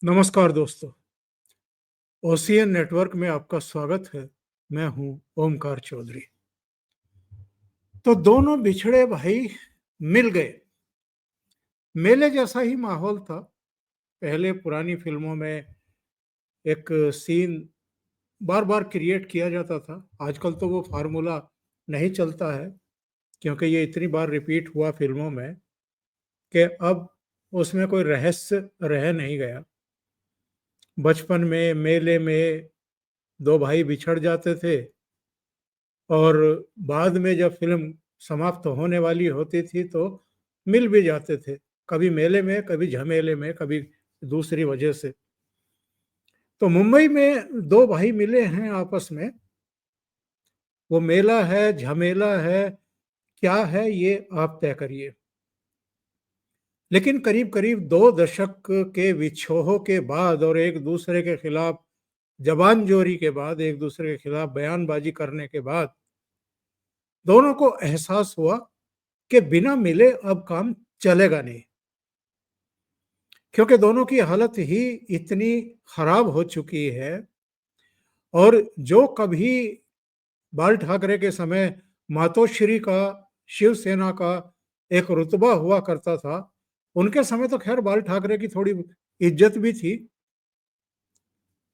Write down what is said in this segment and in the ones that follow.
नमस्कार दोस्तों। Ocean network में आपका स्वागत है। मैं हूं ओमकार चौधरी। तो दोनों बिछड़े भाई मिल गए। मेले जैसा ही माहौल था। पहले पुरानी फिल्मों में एक सीन बार बार क्रिएट किया जाता था। आजकल तो वो फार्मूला नहीं चलता है, क्योंकि ये इतनी बार रिपीट हुआ फिल्मों में कि अब उसमें कोई रहस्य रह नहीं गया। बचपन में मेले में दो भाई बिछड़ जाते थे, और बाद में जब फिल्म समाप्त होने वाली होती थी तो मिल भी जाते थे। कभी मेले में, कभी झमेले में, कभी दूसरी वजह से। तो मुंबई में दो भाई मिले हैं आपस में। वो मेला है, झमेला है, क्या है, ये आप तय करिए। लेकिन करीब करीब 2 दशक के विछोह के बाद और एक दूसरे के खिलाफ जबानजोरी के बाद, एक दूसरे के खिलाफ बयानबाजी करने के बाद, दोनों को एहसास हुआ कि बिना मिले अब काम चलेगा नहीं। क्योंकि दोनों की हालत ही इतनी खराब हो चुकी है। और जो कभी बाल ठाकरे के समय मातोश्री का, शिवसेना का एक रुतबा हुआ करता था, उनके समय तो खैर बाल ठाकरे की थोड़ी इज्जत भी थी।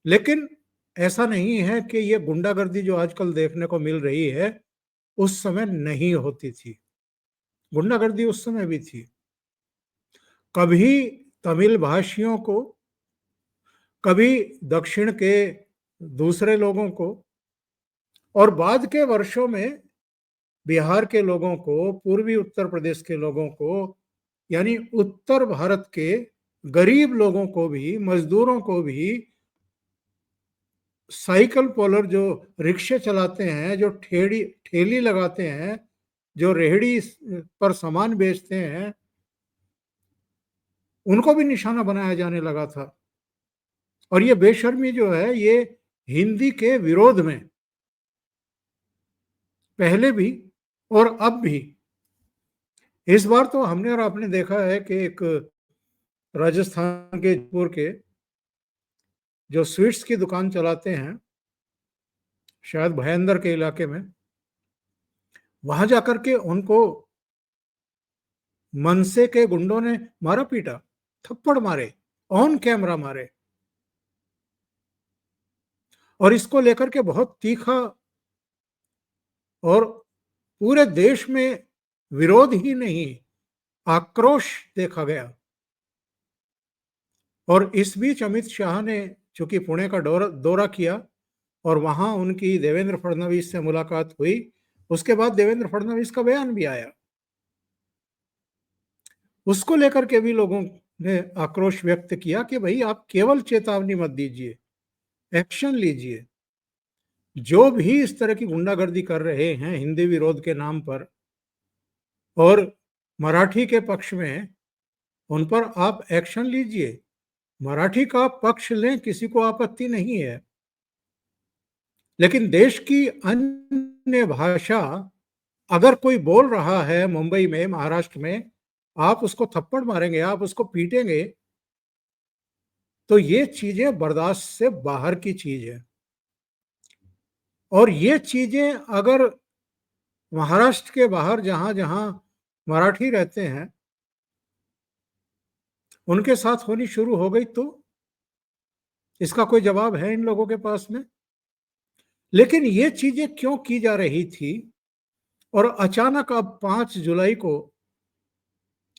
लेकिन ऐसा नहीं है कि ये गुंडागर्दी जो आजकल देखने को मिल रही है उस समय नहीं होती थी। गुंडागर्दी उस समय भी थी। कभी तमिल भाषियों को, कभी दक्षिण के दूसरे लोगों को, और बाद के वर्षों में बिहार के लोगों को, पूर्वी उत्तर प्रदेश के लोगों को, यानी उत्तर भारत के गरीब लोगों को भी, मजदूरों को भी, साइकिल पोलर जो रिक्शे चलाते हैं, जो ठेली लगाते हैं, जो रेहड़ी पर सामान बेचते हैं, उनको भी निशाना बनाया जाने लगा था। और ये बेशर्मी जो है, ये हिंदी के विरोध में पहले भी और अब भी। इस बार तो हमने और आपने देखा है कि एक राजस्थान के जयपुर के जो स्वीट्स की दुकान चलाते हैं, शायद भयंदर के इलाके में, वहां जाकर के उनको मनसे के गुंडों ने मारा पीटा, थप्पड़ मारे, ऑन कैमरा मारे। और इसको लेकर के बहुत तीखा और पूरे देश में विरोध ही नहीं, आक्रोश देखा गया। और इस बीच अमित शाह ने चूंकि पुणे का दौरा किया और वहां उनकी देवेंद्र फडणवीस से मुलाकात हुई, उसके बाद देवेंद्र फडणवीस का बयान भी आया। उसको लेकर के भी लोगों ने आक्रोश व्यक्त किया कि भाई आप केवल चेतावनी मत दीजिए, एक्शन लीजिए। जो भी इस तरह की गुंडागर्दी कर रहे हैं हिंदी विरोध के नाम पर और मराठी के पक्ष में, उन पर आप एक्शन लीजिए। मराठी का पक्ष लें, किसी को आपत्ति नहीं है। लेकिन देश की अन्य भाषा अगर कोई बोल रहा है मुंबई में, महाराष्ट्र में, आप उसको थप्पड़ मारेंगे, आप उसको पीटेंगे, तो ये चीजें बर्दाश्त से बाहर की चीज है। और ये चीजें अगर महाराष्ट्र के बाहर जहां जहां मराठी रहते हैं उनके साथ होनी शुरू हो गई, तो इसका कोई जवाब है इन लोगों के पास में? लेकिन ये चीजें क्यों की जा रही थी? और अचानक अब 5 जुलाई को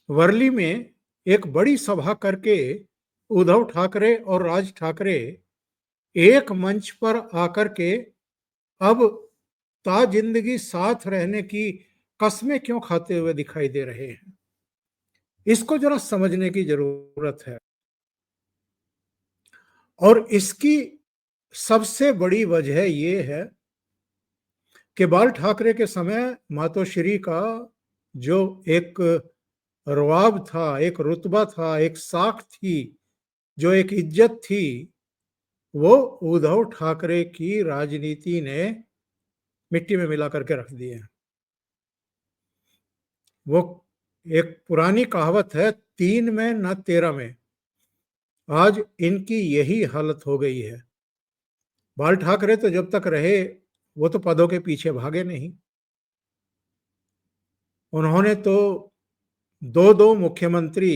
वर्ली में एक बड़ी सभा करके उद्धव ठाकरे और राज ठाकरे एक मंच पर आकर के अब जिंदगी साथ रहने की कस्में क्यों खाते हुए दिखाई दे रहे हैं? इसको जरा समझने की जरूरत है। और इसकी सबसे बड़ी वजह यह है कि बाल ठाकरे के समय मातोश्री का जो एक रवाब था, एक रुतबा था, एक साख थी, जो एक इज्जत थी, वो उद्धव ठाकरे की राजनीति ने मिट्टी में मिला करके रख दी है। वो एक पुरानी कहावत है, 3 में न 13 में। आज इनकी यही हालत हो गई है। बाल ठाकरे तो जब तक रहे वो तो पदों के पीछे भागे नहीं। उन्होंने तो दो दो मुख्यमंत्री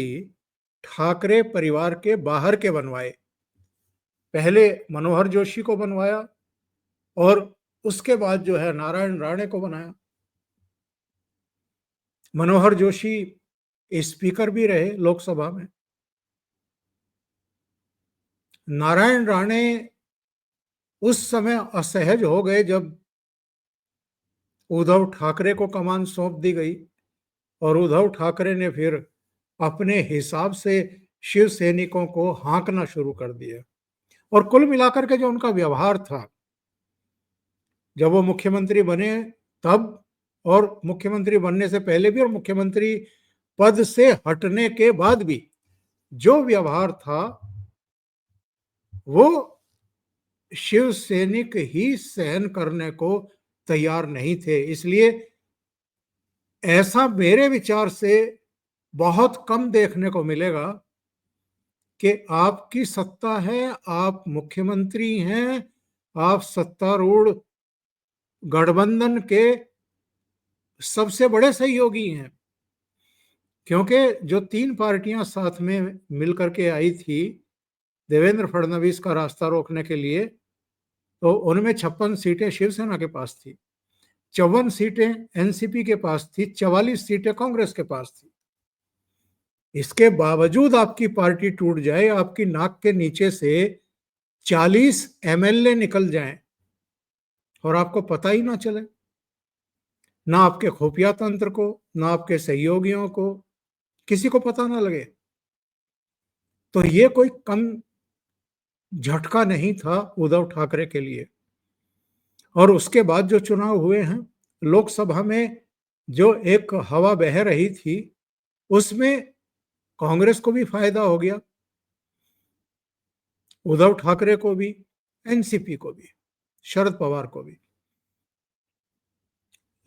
ठाकरे परिवार के बाहर के बनवाए। पहले मनोहर जोशी को बनवाया और उसके बाद जो है नारायण राणे को बनाया। मनोहर जोशी स्पीकर भी रहे लोकसभा में। नारायण राणे उस समय असहज हो गए जब उद्धव ठाकरे को कमान सौंप दी गई और उद्धव ठाकरे ने फिर अपने हिसाब से शिव सैनिकों को हाँकना शुरू कर दिया। और कुल मिलाकर के जो उनका व्यवहार था जब वो मुख्यमंत्री बने तब, और मुख्यमंत्री बनने से पहले भी, और मुख्यमंत्री पद से हटने के बाद भी जो व्यवहार था वो शिव सैनिक ही सहन करने को तैयार नहीं थे। इसलिए ऐसा मेरे विचार से बहुत कम देखने को मिलेगा कि आपकी सत्ता है, आप मुख्यमंत्री हैं, आप सत्तारूढ़ गठबंधन के सबसे बड़े सहयोगी हैं। क्योंकि जो तीन पार्टियां साथ में मिलकर के आई थी देवेंद्र फडणवीस का रास्ता रोकने के लिए, तो उनमें 56 सीटें शिवसेना के पास थी, 54 सीटें एनसीपी के पास थी, 44 सीटें कांग्रेस के पास थी। इसके बावजूद आपकी पार्टी टूट जाए, आपकी नाक के नीचे से 40 एमएलए निकल जाएं और आपको पता ही ना चले, ना आपके खुफिया तंत्र को, ना आपके सहयोगियों को, किसी को पता ना लगे, तो ये कोई कम झटका नहीं था उद्धव ठाकरे के लिए। और उसके बाद जो चुनाव हुए हैं, लोकसभा में जो एक हवा बह रही थी उसमें कांग्रेस को भी फायदा हो गया, उद्धव ठाकरे को भी, एनसीपी को भी, शरद पवार को भी।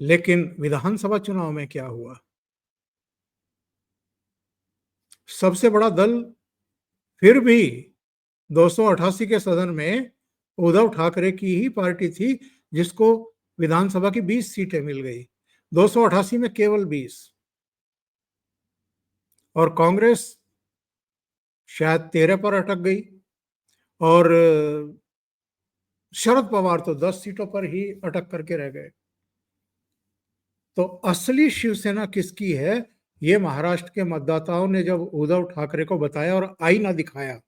लेकिन विधानसभा चुनाव में क्या हुआ? सबसे बड़ा दल फिर भी 288 के सदन में उद्धव ठाकरे की ही पार्टी थी, जिसको विधानसभा की 20 सीटें मिल गई, 288 में केवल 20। और कांग्रेस शायद 13 पर अटक गई और शरद पवार तो 10 सीटों पर ही अटक करके रह गए। तो असली शिवसेना किसकी है, ये महाराष्ट्र के मतदाताओं ने जब उद्धव ठाकरे को बताया और आईना दिखाया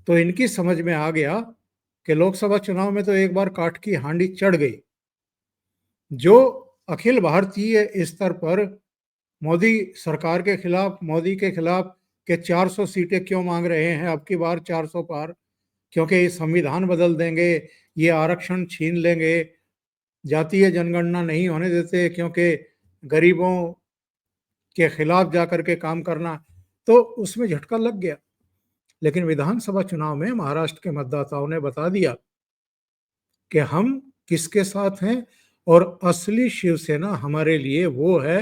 तो इनकी समझ में आ गया कि लोकसभा चुनाव में तो एक बार काठ की हांडी चढ़ गई। जो अखिल भारतीय स्तर पर मोदी सरकार के खिलाफ, मोदी के खिलाफ के 400 सीटें क्यों मांग रहे हैं, अब की बार 400 पार, क्योंकि ये संविधान बदल देंगे, ये आरक्षण छीन लेंगे, जातीय जनगणना नहीं होने देते क्योंकि गरीबों के खिलाफ जाकर के काम करना, तो उसमें झटका लग गया। लेकिन विधानसभा चुनाव में महाराष्ट्र के मतदाताओं ने बता दिया कि हम किसके साथ हैं, और असली शिवसेना हमारे लिए वो है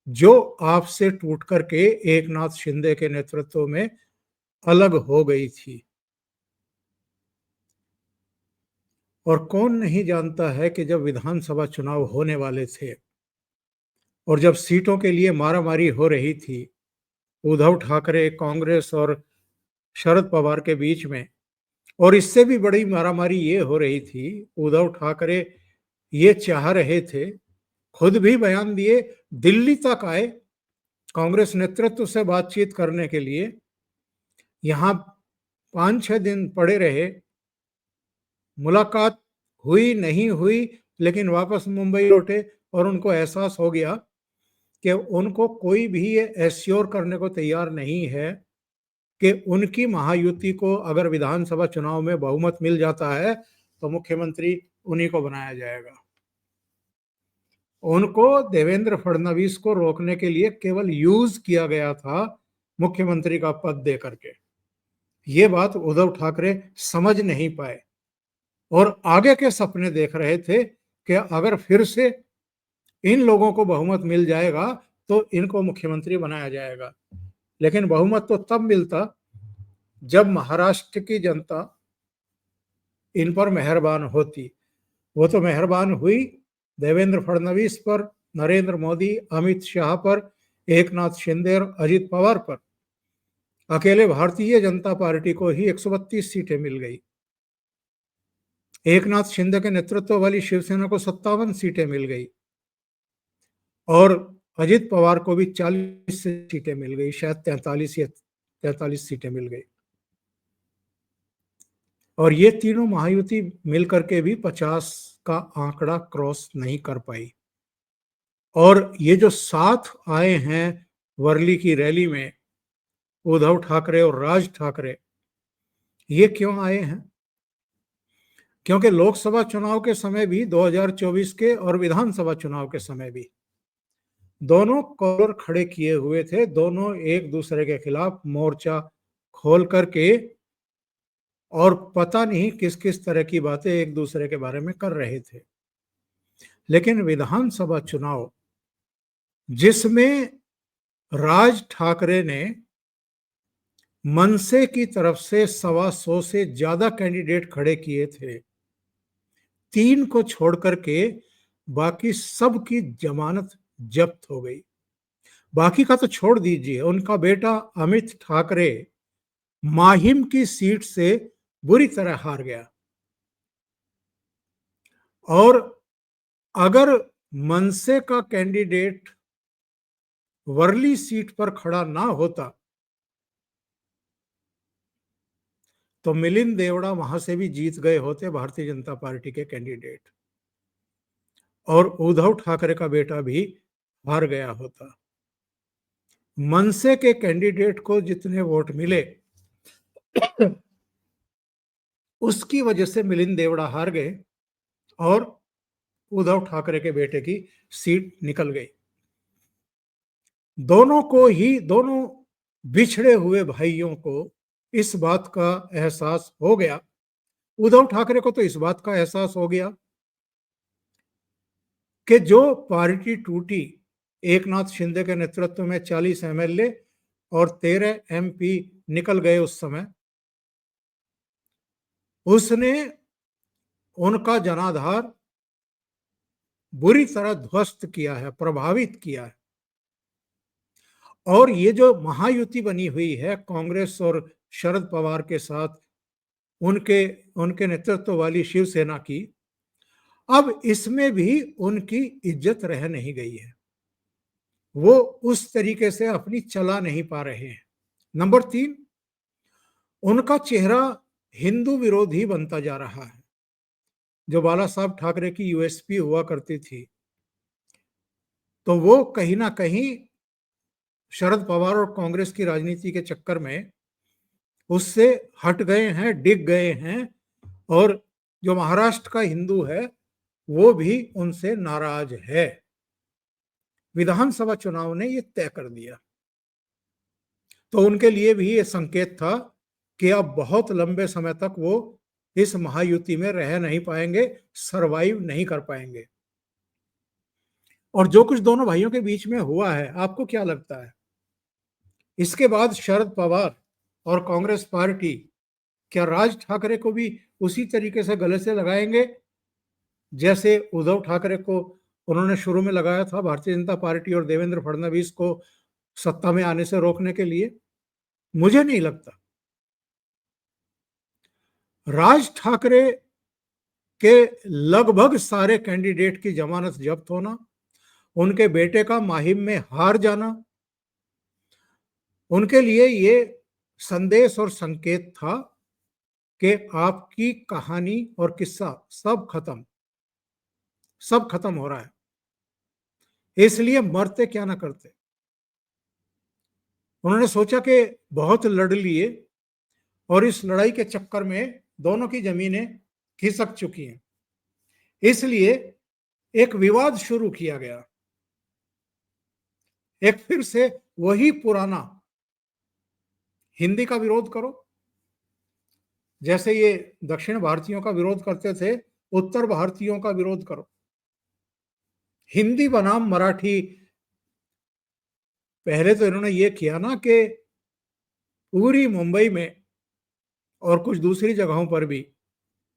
जो आपसे टूट करके एकनाथ शिंदे के नेतृत्व में अलग हो गई थी। और कौन नहीं जानता है कि जब विधानसभा चुनाव होने वाले थे और जब सीटों के लिए मारामारी हो रही थी उद्धव ठाकरे, कांग्रेस और शरद पवार के बीच में, और इससे भी बड़ी मारामारी ये हो रही थी, उद्धव ठाकरे ये चाह रहे थे, खुद भी बयान दिए, दिल्ली तक आए कांग्रेस नेतृत्व से बातचीत करने के लिए, यहां 5-6 दिन पड़े रहे, मुलाकात हुई नहीं हुई, लेकिन वापस मुंबई लौटे और उनको एहसास हो गया कि उनको कोई भी ये एश्योर करने को तैयार नहीं है कि उनकी महायुति को अगर विधानसभा चुनाव में बहुमत मिल जाता है तो मुख्यमंत्री उन्हीं को बनाया जाएगा। उनको देवेंद्र फडणवीस को रोकने के लिए केवल यूज किया गया था मुख्यमंत्री का पद दे करके। ये बात उद्धव ठाकरे समझ नहीं पाए और आगे के सपने देख रहे थे कि अगर फिर से इन लोगों को बहुमत मिल जाएगा तो इनको मुख्यमंत्री बनाया जाएगा। लेकिन बहुमत तो तब मिलता जब महाराष्ट्र की जनता इन पर मेहरबान होती। वो तो मेहरबान हुई देवेंद्र फडणवीस पर, नरेंद्र मोदी, अमित शाह पर, एकनाथ शिंदे और अजित पवार पर। अकेले भारतीय जनता पार्टी को ही 132 सीटें मिल गई। एकनाथ शिंदे के नेतृत्व वाली शिवसेना को 57 सीटें मिल गई और अजित पवार को भी 40 सीटें मिल गई, शायद 43 या 43 सीटें मिल गई। और ये तीनों महायुति मिलकर के भी 50 का आंकड़ा क्रॉस नहीं कर पाई। और ये जो साथ आए हैं वर्ली की रैली में, उद्धव ठाकरे और राज ठाकरे, ये क्यों आए हैं? क्योंकि लोकसभा चुनाव के समय भी, 2024 के और विधानसभा चुनाव के समय भी दोनों कॉलर खड़े किए हुए थे। दोनों एक दूसरे के खिलाफ मोर्चा खोल करके और पता नहीं किस किस तरह की बातें एक दूसरे के बारे में कर रहे थे। लेकिन विधानसभा चुनाव, जिसमें राज ठाकरे ने मनसे की तरफ से 125 से ज्यादा कैंडिडेट खड़े किए थे, 3 को छोड़ करके बाकी सब की जमानत जब्त हो गई। बाकी का तो छोड़ दीजिए, उनका बेटा अमित ठाकरे माहिम की सीट से बुरी तरह हार गया। और अगर मनसे का कैंडिडेट वर्ली सीट पर खड़ा ना होता तो मिलिंद देवड़ा वहां से भी जीत गए होते, भारतीय जनता पार्टी के कैंडिडेट, और उद्धव ठाकरे का बेटा भी हार गया होता। मनसे के कैंडिडेट को जितने वोट मिले उसकी वजह से मिलिंद देवड़ा हार गए और उद्धव ठाकरे के बेटे की सीट निकल गई। दोनों बिछड़े हुए भाइयों को इस बात का एहसास हो गया। उद्धव ठाकरे को तो इस बात का एहसास हो गया कि जो पार्टी टूटी, एकनाथ शिंदे के नेतृत्व में 40 एमएलए और 13 एमपी निकल गए उस समय, उसने उनका जनाधार बुरी तरह ध्वस्त किया है, प्रभावित किया है। और ये जो महायुति बनी हुई है कांग्रेस और शरद पवार के साथ, उनके नेतृत्व वाली शिवसेना की, अब इसमें भी उनकी इज्जत रह नहीं गई है। वो उस तरीके से अपनी चला नहीं पा रहे हैं। नंबर 3, उनका चेहरा हिंदू विरोधी बनता जा रहा है, जो बाला साहब ठाकरे की यूएसपी हुआ करती थी। तो वो कहीं ना कहीं शरद पवार और कांग्रेस की राजनीति के चक्कर में उससे हट गए हैं, डिग गए हैं, और जो महाराष्ट्र का हिंदू है वो भी उनसे नाराज है। विधानसभा चुनाव ने ये तय कर दिया। तो उनके लिए भी ये संकेत था कि अब बहुत लंबे समय तक वो इस महायुति में रह नहीं पाएंगे, सरवाइव नहीं कर पाएंगे। और जो कुछ दोनों भाइयों के बीच में हुआ है, आपको क्या लगता है? इसके बाद शरद पवार और कांग्रेस पार्टी क्या राज ठाकरे को भी उसी तरीके से गले से लगाएंगे जैसे उद्धव ठाकरे को उन्होंने शुरू में लगाया था, भारतीय जनता पार्टी और देवेंद्र फडणवीस को सत्ता में आने से रोकने के लिए? मुझे नहीं लगता। राज ठाकरे के लगभग सारे कैंडिडेट की जमानत जब्त होना, उनके बेटे का माहिम में हार जाना, उनके लिए ये संदेश और संकेत था कि आपकी कहानी और किस्सा सब खत्म हो रहा है, इसलिए मरते क्या ना करते। उन्होंने सोचा कि बहुत लड़ लिए और इस लड़ाई के चक्कर में दोनों की जमीनें खिसक चुकी हैं, इसलिए एक विवाद शुरू किया गया। एक फिर से वही पुराना हिंदी का विरोध करो, जैसे ये दक्षिण भारतीयों का विरोध करते थे, उत्तर भारतीयों का विरोध करो। हिंदी बनाम मराठी, पहले तो इन्होंने ये किया ना कि पूरी मुंबई में और कुछ दूसरी जगहों पर भी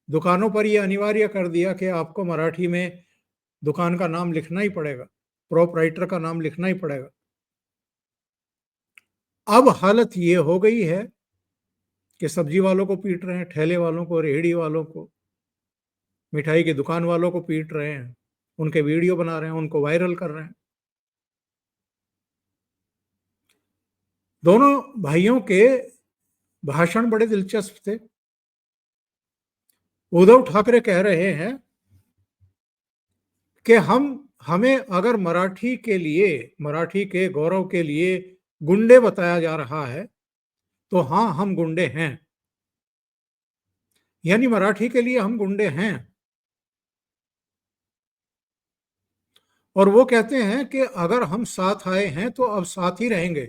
दुकानों पर यह अनिवार्य कर दिया कि आपको मराठी में दुकान का नाम लिखना ही पड़ेगा, प्रोपराइटर का नाम लिखना ही पड़ेगा। अब हालत ये हो गई है कि सब्जी वालों को पीट रहे हैं, ठेले वालों को, रेहड़ी वालों को, मिठाई की दुकान वालों को पीट रहे हैं, उनके वीडियो बना रहे हैं, उनको वायरल कर रहे हैं। दोनों भाइयों के भाषण बड़े दिलचस्प थे। उद्धव ठाकरे कह रहे हैं कि हमें अगर मराठी के लिए, मराठी के गौरव के लिए गुंडे बताया जा रहा है तो हाँ, हम गुंडे हैं, यानी मराठी के लिए हम गुंडे हैं। और वो कहते हैं कि अगर हम साथ आए हैं तो अब साथ ही रहेंगे।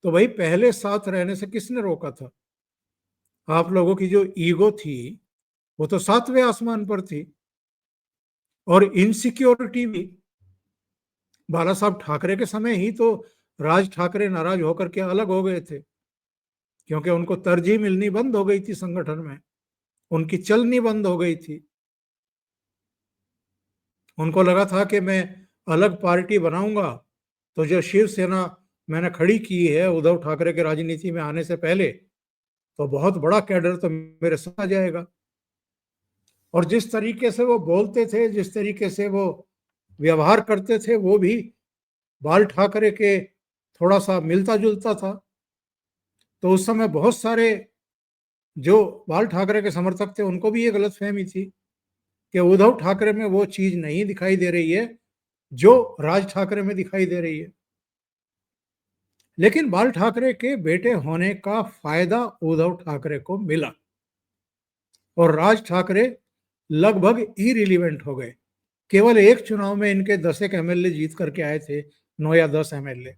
तो भाई, पहले साथ रहने से किसने रोका था? आप लोगों की जो ईगो थी वो तो 7वें आसमान पर थी, और इनसिक्योरिटी भी। बाला साहब ठाकरे के समय ही तो राज ठाकरे नाराज होकर के अलग हो गए थे, क्योंकि उनको तरजीह मिलनी बंद हो गई थी संगठन में, उनकी चलनी बंद हो गई थी। उनको लगा था कि मैं अलग पार्टी बनाऊंगा तो जो शिवसेना मैंने खड़ी की है उद्धव ठाकरे के राजनीति में आने से पहले, तो बहुत बड़ा कैडर तो मेरे साथ आ जाएगा। और जिस तरीके से वो बोलते थे, जिस तरीके से वो व्यवहार करते थे, वो भी बाल ठाकरे के थोड़ा सा मिलता जुलता था। तो उस समय बहुत सारे जो बाल ठाकरे के समर्थक थे उनको भी ये गलतफहमी थी कि उद्धव ठाकरे में वो चीज नहीं दिखाई दे रही है जो राज ठाकरे में दिखाई दे रही है। लेकिन बाल ठाकरे के बेटे होने का फायदा उद्धव ठाकरे को मिला और राज ठाकरे लगभग इरिलीवेंट हो गए। केवल एक चुनाव में इनके 10 एमएलए जीत करके आए थे, 9 या 10 एमएलए,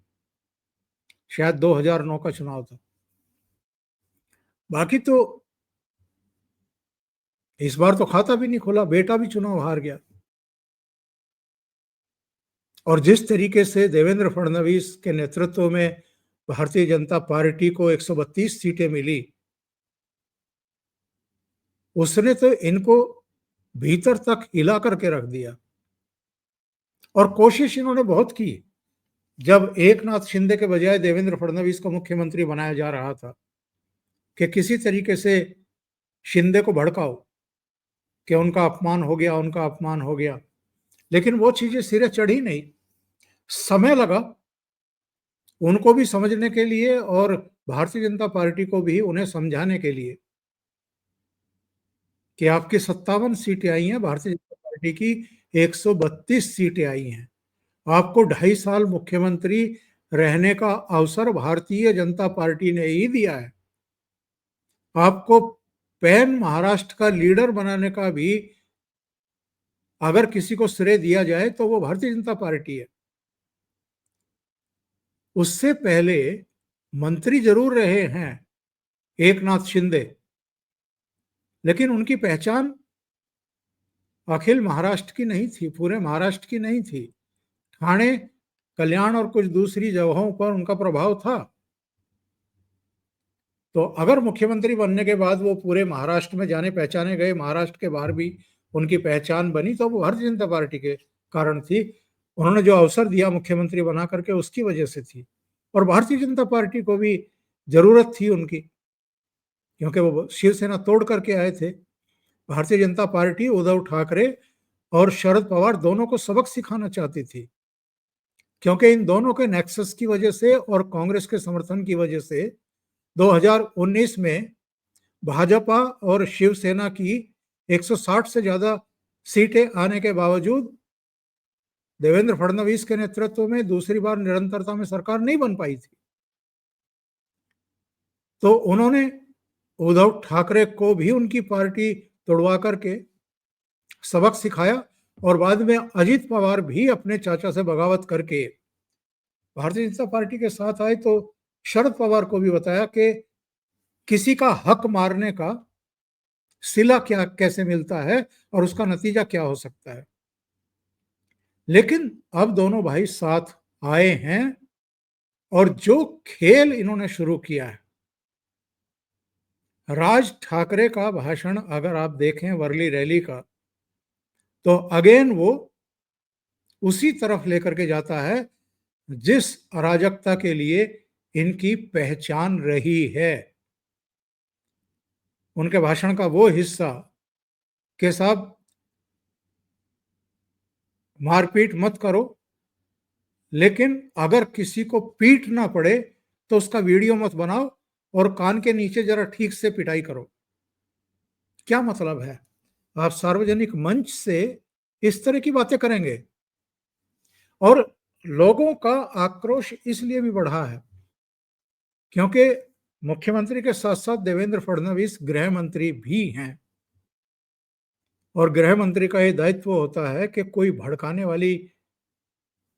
शायद 2009 का चुनाव था। बाकी तो इस बार तो खाता भी नहीं खुला, बेटा भी चुनाव हार गया। और जिस तरीके से देवेंद्र फडणवीस के नेतृत्व में भारतीय जनता पार्टी को 132 सीटें मिली, उसने तो इनको भीतर तक हिला करके रख दिया। और कोशिश इन्होंने बहुत की, जब एकनाथ शिंदे के बजाय देवेंद्र फडणवीस को मुख्यमंत्री बनाया जा रहा था, कि किसी तरीके से शिंदे को भड़काओ कि उनका अपमान हो गया, उनका अपमान हो गया। लेकिन वो चीजें सिरे चढ़ी नहीं, समय लगा उनको भी समझने के लिए और भारतीय जनता पार्टी को भी उन्हें समझाने के लिए कि आपकी 57 सीटें आई हैं, भारतीय जनता पार्टी की 132 सीटें आई हैं। आपको 2.5 साल मुख्यमंत्री रहने का अवसर भारतीय जनता पार्टी ने ही दिया है। आपको पैन महाराष्ट्र का लीडर बनाने का भी अगर किसी को श्रेय दिया जाए तो वो भारतीय जनता पार्टी है। उससे पहले मंत्री जरूर रहे हैं एकनाथ शिंदे, लेकिन उनकी पहचान अखिल महाराष्ट्र की नहीं थी, पूरे महाराष्ट्र की नहीं थी। ठाणे, कल्याण और कुछ दूसरी जगहों पर उनका प्रभाव था। तो अगर मुख्यमंत्री बनने के बाद वो पूरे महाराष्ट्र में जाने पहचाने गए, महाराष्ट्र के बाहर भी उनकी पहचान बनी, तो वो भारतीय जनता पार्टी के कारण थी। उन्होंने जो अवसर दिया मुख्यमंत्री बना करके, उसकी वजह से थी। और भारतीय जनता पार्टी को भी जरूरत थी उनकी, क्योंकि वो शिवसेना तोड़ करके आए थे। भारतीय जनता पार्टी उद्धव ठाकरे और शरद पवार दोनों को सबक सिखाना चाहती थी, क्योंकि इन दोनों के नेक्सस की वजह से और कांग्रेस के समर्थन की वजह से 2019 में भाजपा और शिवसेना की 160 से ज्यादा सीटें आने के बावजूद देवेंद्र फडणवीस के नेतृत्व में दूसरी बार निरंतरता में सरकार नहीं बन पाई थी। तो उन्होंने उद्धव ठाकरे को भी उनकी पार्टी तोड़वा करके सबक सिखाया, और बाद में अजीत पवार भी अपने चाचा से बगावत करके भारतीय जनता पार्टी के साथ आए, तो शरद पवार को भी बताया कि किसी का हक मारने का सिला क्या कैसे मिलता है और उसका नतीजा क्या हो सकता है। लेकिन अब दोनों भाई साथ आए हैं और जो खेल इन्होंने शुरू किया है, राज ठाकरे का भाषण अगर आप देखें वर्ली रैली का, तो अगेन वो उसी तरफ लेकर के जाता है जिस अराजकता के लिए इनकी पहचान रही है। उनके भाषण का वो हिस्सा कि साहब मारपीट मत करो, लेकिन अगर किसी को पीट ना पड़े तो उसका वीडियो मत बनाओ और कान के नीचे जरा ठीक से पिटाई करो। क्या मतलब है? आप सार्वजनिक मंच से इस तरह की बातें करेंगे? और लोगों का आक्रोश इसलिए भी बढ़ा है क्योंकि मुख्यमंत्री के साथ साथ देवेंद्र फडणवीस गृह मंत्री भी हैं, और गृह मंत्री का ये दायित्व होता है कि कोई भड़काने वाली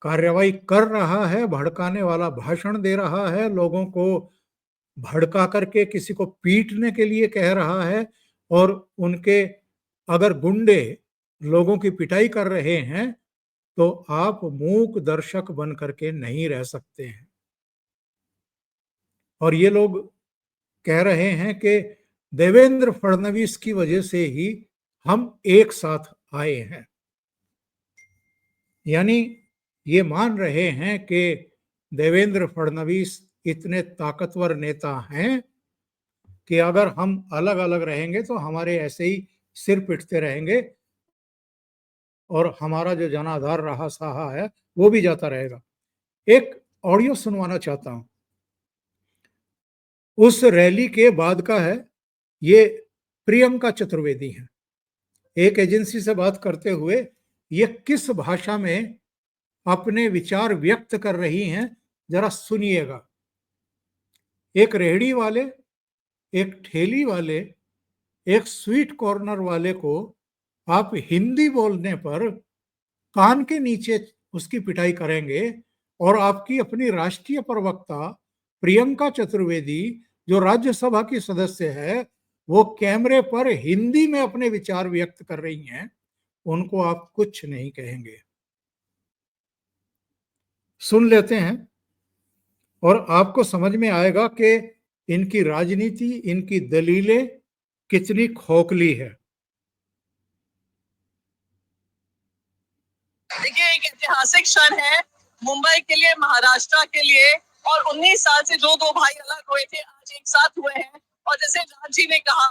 कार्रवाई कर रहा है, भड़काने वाला भाषण दे रहा है, लोगों को भड़का करके किसी को पीटने के लिए कह रहा है, और उनके अगर गुंडे लोगों की पिटाई कर रहे हैं तो आप मूक दर्शक बन करके नहीं रह सकते हैं। और ये लोग कह रहे हैं कि देवेंद्र फडणवीस की वजह से ही हम एक साथ आए हैं, यानी ये मान रहे हैं कि देवेंद्र फडणवीस इतने ताकतवर नेता हैं कि अगर हम अलग अलग रहेंगे तो हमारे ऐसे ही सिर पिटते रहेंगे और हमारा जो जनाधार रहा सहा है वो भी जाता रहेगा। एक ऑडियो सुनवाना चाहता हूं, उस रैली के बाद का है। ये प्रियंका चतुर्वेदी हैं, एक एजेंसी से बात करते हुए ये किस भाषा में अपने विचार व्यक्त कर रही हैं, जरा सुनिएगा। एक रेहड़ी वाले, एक ठेली वाले, एक स्वीट कॉर्नर वाले को आप हिंदी बोलने पर कान के नीचे उसकी पिटाई करेंगे, और आपकी अपनी राष्ट्रीय प्रवक्ता प्रियंका चतुर्वेदी जो राज्यसभा की सदस्य है, वो कैमरे पर हिंदी में अपने विचार व्यक्त कर रही हैं, उनको आप कुछ नहीं कहेंगे। सुन लेते हैं और आपको समझ में आएगा कि इनकी राजनीति, इनकी दलीलें कितनी खोखली है। देखिए, एक ऐतिहासिक क्षण है मुंबई के लिए, महाराष्ट्र के लिए, और 19 साल से जो दो भाई अलग हुए थे आज एक साथ हुए हैं। और जैसे राज जी ने कहा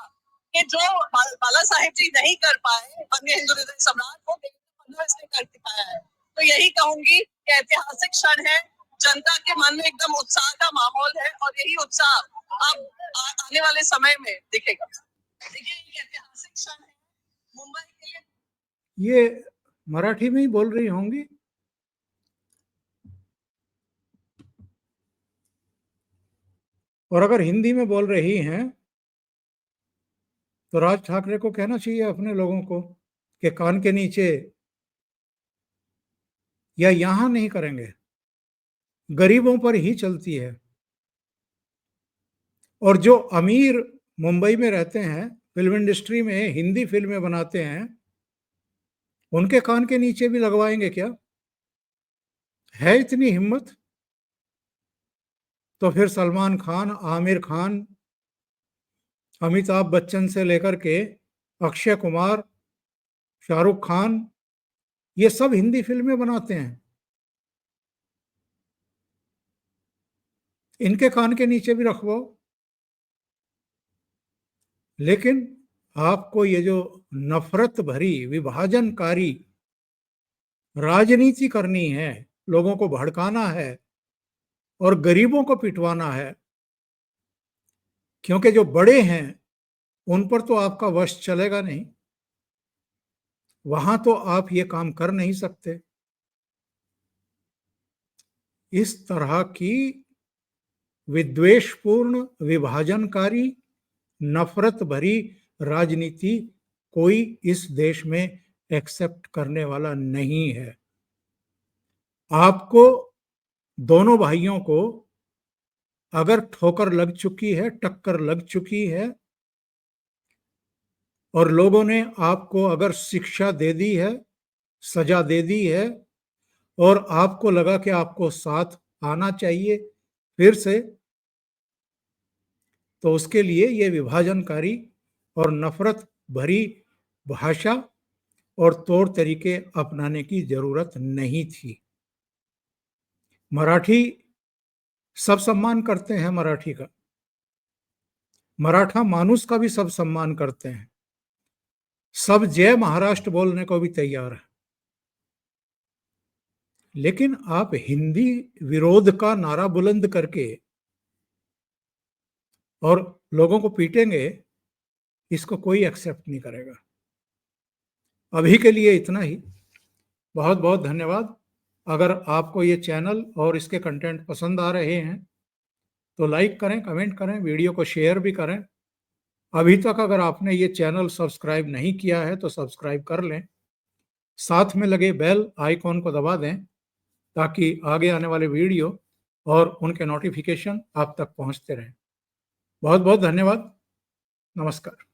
कि जो बाला साहेब जी नहीं कर पाए अन्य हिंदू हृदय सम्राट, वो फडणवीस ने कर दिखाया है। तो यही कहूंगी कि ऐतिहासिक क्षण है, जनता के मन में एकदम उत्साह का माहौल है, और यही उत्साह अब आने वाले समय में दिखेगा। देखिए, एक ऐतिहासिक क्षण है मुंबई के लिए। ये मराठी में ही बोल रही होंगी, और अगर हिंदी में बोल रही हैं तो राज ठाकरे को कहना चाहिए अपने लोगों को कि कान के नीचे या यहां नहीं करेंगे, गरीबों पर ही चलती है। और जो अमीर मुंबई में रहते हैं, फिल्म इंडस्ट्री में हिंदी फिल्में बनाते हैं, उनके कान के नीचे भी लगवाएंगे क्या? है इतनी हिम्मत? तो फिर सलमान खान, आमिर खान, अमिताभ बच्चन से लेकर के अक्षय कुमार, शाहरुख खान, ये सब हिंदी फिल्में बनाते हैं, इनके कान के नीचे भी रखवाओ। लेकिन आपको ये जो नफरत भरी, विभाजनकारी राजनीति करनी है, लोगों को भड़काना है और गरीबों को पिटवाना है, क्योंकि जो बड़े हैं उन पर तो आपका वश चलेगा नहीं, वहां तो आप ये काम कर नहीं सकते। इस तरह की विद्वेषपूर्ण, विभाजनकारी, नफरत भरी राजनीति कोई इस देश में एक्सेप्ट करने वाला नहीं है। आपको, दोनों भाइयों को अगर ठोकर लग चुकी है, टक्कर लग चुकी है, और लोगों ने आपको अगर शिक्षा दे दी है, सजा दे दी है, और आपको लगा कि आपको साथ आना चाहिए, फिर से, तो उसके लिए ये विभाजनकारी और नफरत भरी भाषा और तौर तरीके अपनाने की जरूरत नहीं थी। मराठी सब सम्मान करते हैं मराठी का, मराठा मानुस का भी सब सम्मान करते हैं, सब जय महाराष्ट्र बोलने को भी तैयार है। लेकिन आप हिंदी विरोध का नारा बुलंद करके और लोगों को पीटेंगे, इसको कोई एक्सेप्ट नहीं करेगा। अभी के लिए इतना ही। बहुत बहुत धन्यवाद। अगर आपको ये चैनल और इसके कंटेंट पसंद आ रहे हैं तो लाइक करें, कमेंट करें, वीडियो को शेयर भी करें। अभी तक अगर आपने ये चैनल सब्सक्राइब नहीं किया है तो सब्सक्राइब कर लें, साथ में लगे बेल आइकॉन को दबा दें ताकि आगे आने वाले वीडियो और उनके नोटिफिकेशन आप तक पहुंचते रहें। बहुत बहुत धन्यवाद। नमस्कार।